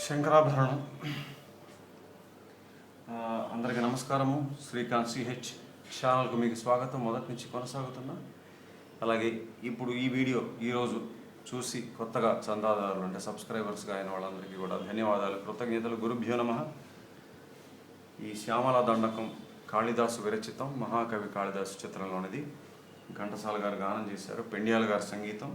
శంకరాభరణం. అందరికీ నమస్కారము. శ్రీకాంత్ ch ఛానల్కు మీకు స్వాగతం. మొదటి నుంచి కొనసాగుతున్నా. అలాగే ఇప్పుడు ఈ వీడియో ఈరోజు చూసి కొత్తగా చందాదారులు అంటే సబ్స్క్రైబర్స్గా అయిన వాళ్ళందరికీ కూడా ధన్యవాదాలు, కృతజ్ఞతలు. గురుభ్యో నమః. ఈ శ్యామల దండకం కాళిదాసు విరచితం, మహాకవి కాళిదాసు చిత్రంలోనిది. ఘంటసాల గారు గానం చేశారు, పెండ్యాల గారు సంగీతం.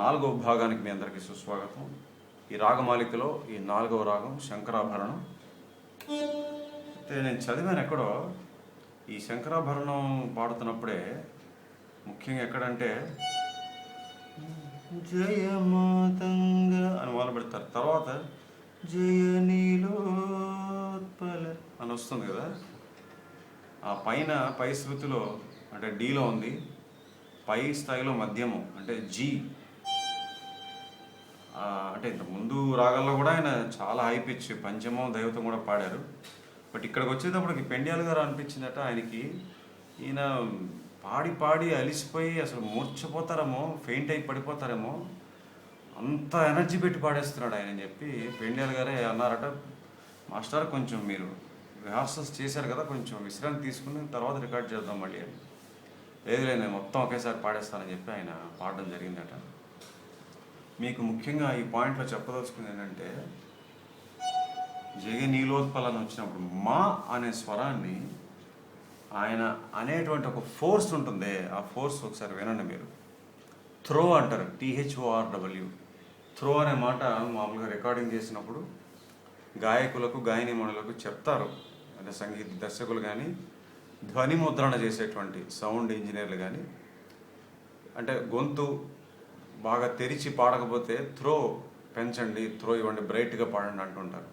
4వ భాగానికి మీ అందరికీ సుస్వాగతం. ఈ రాగమాలికలో ఈ 4వ రాగం శంకరాభరణం. అయితే నేను చదివాను ఎక్కడో, ఈ శంకరాభరణం పాడుతున్నప్పుడే ముఖ్యంగా ఎక్కడంటే జయమాతంగ అని మొదలు పెడతారు, తర్వాత జయ నీలోత్పల అని వస్తుంది కదా. ఆ పై శృతిలో అంటే డీలో ఉంది, పై స్థాయిలో మధ్యము అంటే జీ. అంటే ఇంత ముందు రాగాల్లో కూడా ఆయన చాలా హై పిచ్ పంచమం దైవతం కూడా పాడారు. బట్ ఇక్కడికి వచ్చేటప్పటికి పెండ్యాల గారు అనిపించిందట ఆయనకి, ఈయన పాడి పాడి అలిసిపోయి అసలు మూర్చిపోతారేమో, ఫెయింట్ అయి పడిపోతారేమో, అంత ఎనర్జీ పెట్టి పాడేస్తున్నాడు ఆయన అని చెప్పి పెండ్యాల గారే అన్నారట, మాస్టర్ కొంచెం మీరు రిహార్సల్స్ చేశారు కదా, కొంచెం విశ్రాంతి తీసుకుని తర్వాత రికార్డ్ చేద్దాం మళ్ళీ అని. లేదు నేను మొత్తం ఒకేసారి పాడేస్తానని చెప్పి ఆయన పాడడం జరిగిందట. మీకు ముఖ్యంగా ఈ పాయింట్లో చెప్పదలుచుకుంది ఏంటంటే, జగ నీలోత్పలని వచ్చినప్పుడు మా అనే స్వరాన్ని ఆయన అనేటువంటి ఒక ఫోర్స్ ఉంటుంది. ఆ ఫోర్స్ ఒకసారి వినండి మీరు. త్రో అంటారు, THORW. త్రో అనే మాట మామూలుగా రికార్డింగ్ చేసినప్పుడు గాయకులకు గాయనిమణులకు చెప్తారు, అంటే సంగీత దర్శకులు కానీ ధ్వని ముద్రణ చేసేటువంటి సౌండ్ ఇంజనీర్లు కానీ, అంటే గొంతు బాగా తెరిచి పాడకపోతే త్రో పెంచండి, త్రో ఇవ్వండి, బ్రైట్గా పాడండి అంటుంటారు.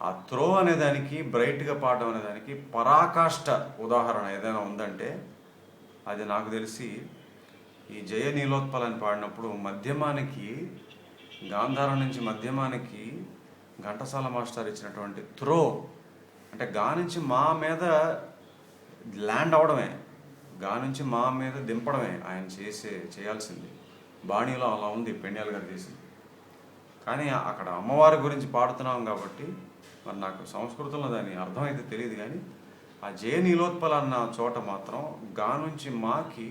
ఆ త్రో అనేదానికి, బ్రైట్గా పాడడం అనేదానికి పరాకాష్ట ఉదాహరణ ఏదైనా ఉందంటే అది నాకు తెలిసి ఈ జయ నీలోత్పలని పాడినప్పుడు మధ్యమానికి, గాంధారం నుంచి మధ్యమానికి ఘంటసాల మాస్టర్ ఇచ్చినటువంటి త్రో అంటే గా నుంచి మా మీద ల్యాండ్ అవడమే, గా నుంచి మా మీద దింపడమే ఆయన చేయాల్సింది. బాణీలో అలా ఉంది పెండ్యాల గారు చేసింది. కానీ అక్కడ అమ్మవారి గురించి పాడుతున్నాం కాబట్టి మరి నాకు సంస్కృతంలో దాని అర్థమైతే తెలియదు, కానీ ఆ జయ నీలోత్పల అన్న చోట మాత్రం గా నుంచి మాకి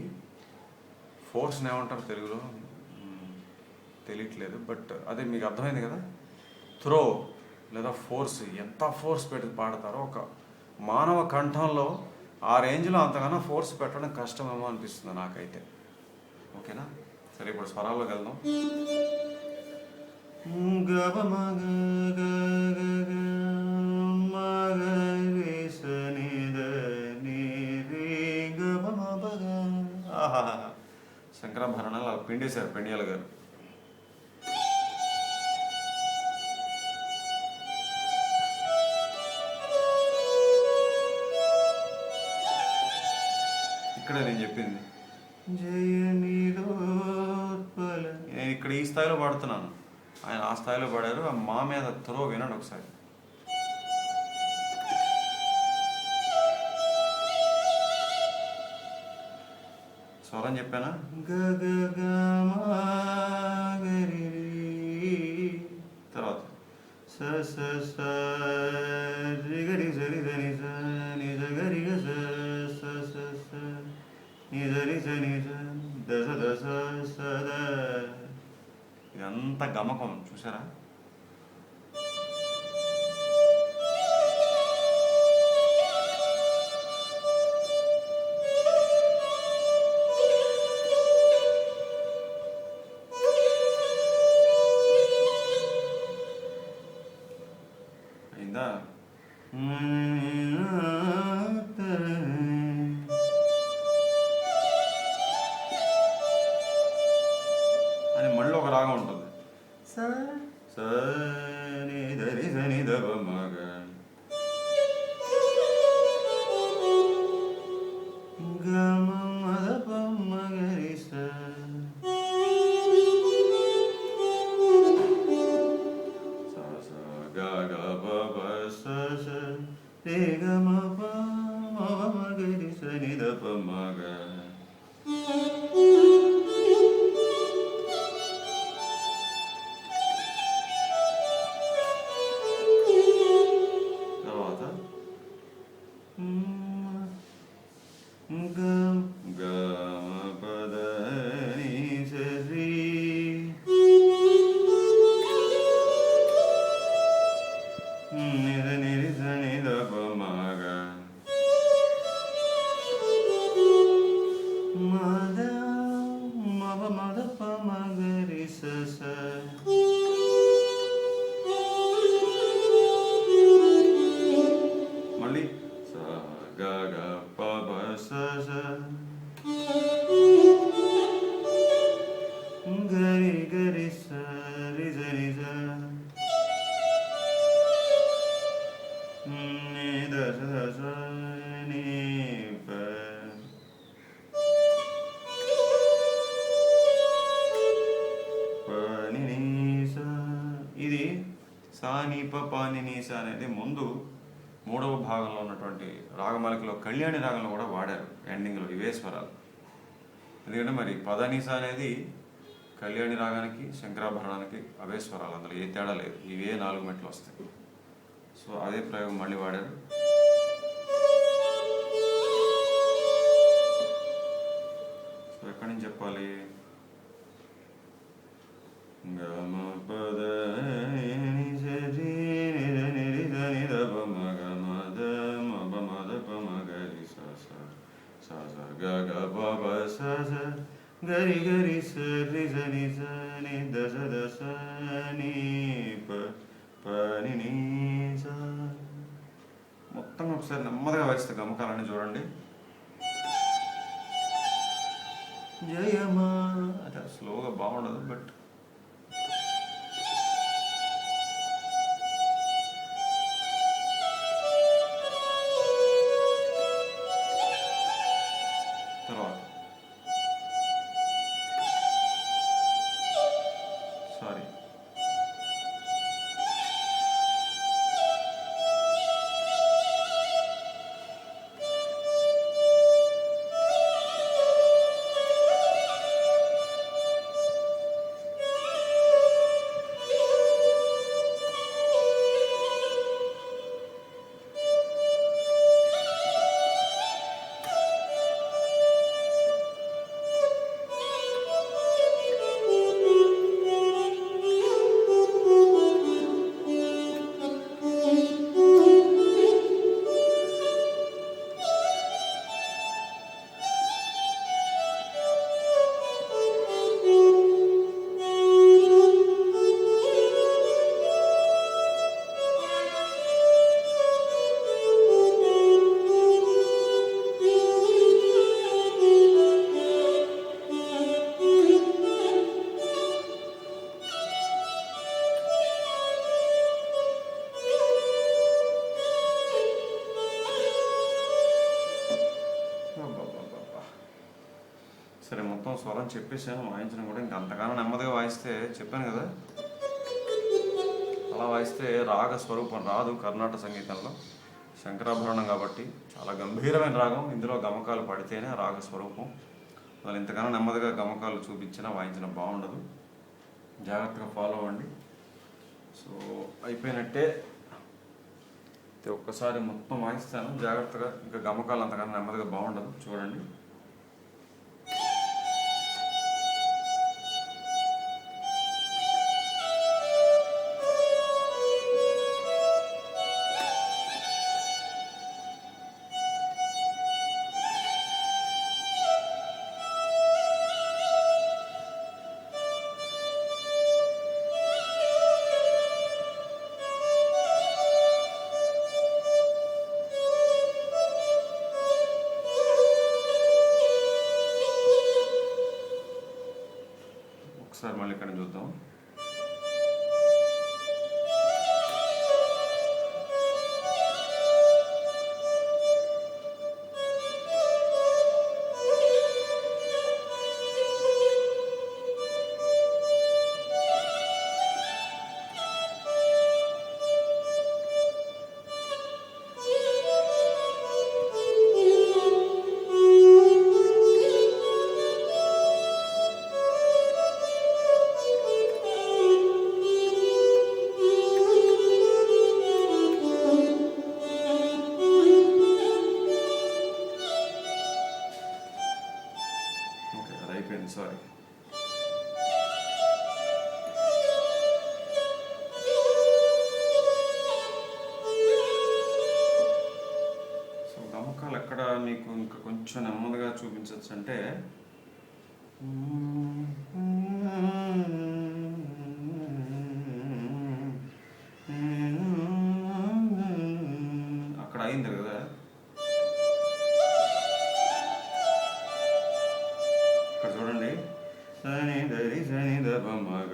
ఫోర్స్ని ఏమంటారు తెలుగులో తెలియట్లేదు, బట్ అదే మీకు అర్థమైంది కదా. త్రో లేదా ఫోర్స్, ఎంత ఫోర్స్ పెట్టి పాడతారో ఒక మానవ కంఠంలో ఆ రేంజ్లో అంతకన్నా ఫోర్స్ పెట్టడం కష్టమేమో అనిపిస్తుంది నాకైతే. ఓకేనా, సరే ఇప్పుడు స్వరాల్లోకి వెళ్దాం. శంకరాభరణాలు అలా పిండేశారు పెండ్యాల గారు. ఇక్కడ నేను చెప్పింది నేను ఇక్కడ ఈ స్థాయిలో పాడుతున్నాను, ఆయన ఆ స్థాయిలో పాడారు. మా మీద త్రో వినండి ఒకసారి. స్వరం చెప్పానా, తర్వాత ఇదంతా గమకం చూసారా. అయిందా. అని మళ్ళీ ఒక రాగం ఉంటుంది, గమ గమ పద ని సరి నిద నిరి సని ద ప మ గ మద మపమదపమ గరి స స మళ్ళీ స గ గ ప ప స స గరి గరి స రి జ రి జ ని ద స స ని ప ప ని ని స. ఇది సా ని ప ప ని ని స అనేది ముందు మూడవ భాగంలో ఉన్నటువంటి రాగమాలికలో కళ్యాణి రాగంలో కూడా వాడారు ఎండింగ్లో ఇవే స్వరాలు. ఎందుకంటే మరి పదనీస అనేది కళ్యాణి రాగానికి శంకరాభరణానికి అవే స్వరాలు, అందులో ఏ తేడా లేదు, ఇవే 4 మెట్లు వస్తాయి. సో అదే ప్రయోగం మళ్ళీ వాడారు. సో ఎక్కడి నుంచి చెప్పాలి? గమ పద ని సరి నిద నిరి ద నిద ప మ గ మ ద మ ప మ ద ప మ గ రి స స స స గ గ ప ప స స గరి గరి స రి జ ని జ ని ద స ద స ని ప ప ని ని స. మొత్తం ఒకసారి నెమ్మదిగా వాయిస్తే గమకాలని చూడండి. జయమా అదే స్లోగా బాగుండదు, బట్ తర్వాత సారీ సరే మొత్తం స్వరం చెప్పేసాను, వాయించడం కూడా ఇంకా అంతగానో నెమ్మదిగా వాయిస్తే చెప్పాను కదా, అలా వాయిస్తే రాగ స్వరూపం రాదు. కర్ణాటక సంగీతంలో శంకరాభరణం కాబట్టి చాలా గంభీరమైన రాగం, ఇందులో గమకాలు పడితేనే రాగ స్వరూపం. వాళ్ళు ఇంతగానో నెమ్మదిగా గమకాలు చూపించినా వాయించినా బాగుండదు. జాగ్రత్తగా ఫాలో అవ్వండి. సో అయిపోయినట్టే. ఒక్కసారి మొత్తం వాయిస్తాను జాగ్రత్తగా, ఇంకా గమకాలు అంతగానో నెమ్మదిగా బాగుండదు, చూడండి. ఒకసారి మళ్ళీ ఇక్కడ చూద్దాం. అయిపోయింది, సారీ. సో గమకాలు ఎక్కడ మీకు ఇంకా కొంచెం నెమ్మదిగా చూపించవచ్చు అంటే అక్కడ అయింది కదా. ఇక్కడ చూడండి, సని దరి సని దబమగ,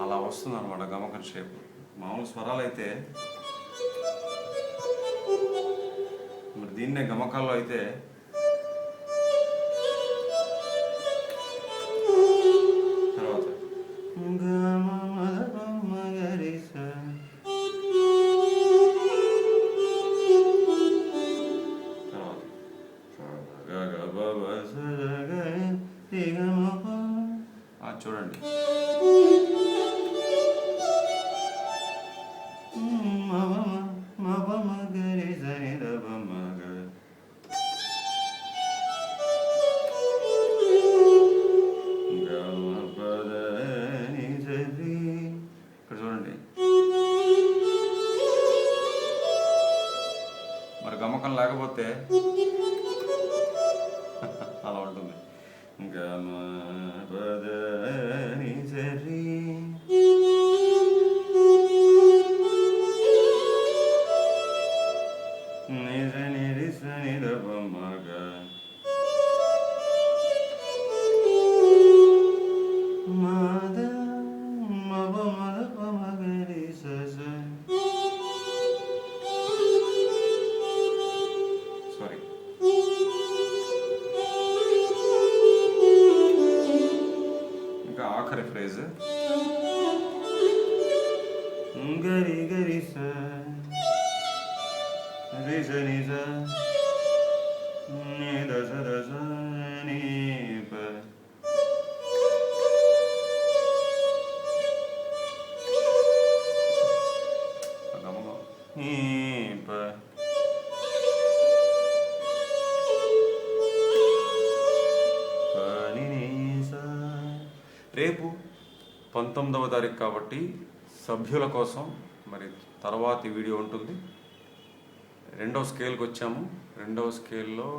అలా వస్తుంది అనమాట గమకం షేప్. మామూలు స్వరాలు అయితే మరి దీన్నే గమకాల్లో అయితే తర్వాత చూడండి. ఇక్కడ చూడండి, మరి గమకం లేకపోతే అలా ఉంటుంది. సారీ, ఇంకా ఆఖరి ఫ్రేజ్ గరి గరి స రి స ని స ని ద స ని ప. రేపు 19వ తారీఖు కాబట్టి సభ్యుల కోసం మరి తర్వాతి వీడియో ఉంటుంది. 2వ స్కేల్కి వచ్చాము. 2వ స్కేల్లో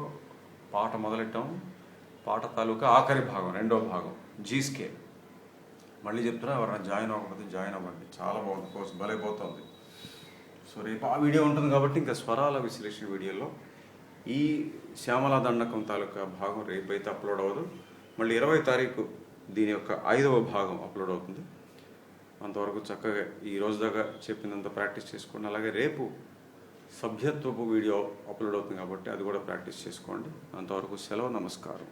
పాట మొదలెట్టాము. పాట తాలూకా ఆఖరి భాగం, 2వ భాగం జీ స్కేల్. మళ్ళీ చెప్తున్నా, ఎవరైనా జాయిన్ అవ్వకపోతే జాయిన్ అవ్వండి, చాలా బాగుంటుంది కోర్స్, భలైపోతుంది. సో రేపు ఆ వీడియో ఉంటుంది కాబట్టి ఇంకా స్వరాల విశ్లేషణ వీడియోలో ఈ శ్యామలా దండకం తాలూకా భాగం రేపైతే అప్లోడ్ అవ్వదు. మళ్ళీ 20వ తారీఖు దీని యొక్క 5వ భాగం అప్లోడ్ అవుతుంది. అంతవరకు చక్కగా ఈ రోజు దాకా చెప్పినంత ప్రాక్టీస్ చేసుకోండి. అలాగే రేపు సభ్యత్వపు వీడియో అప్లోడ్ అవుతుంది కాబట్టి అది కూడా ప్రాక్టీస్ చేసుకోండి. అంతవరకు సెలవు, నమస్కారం.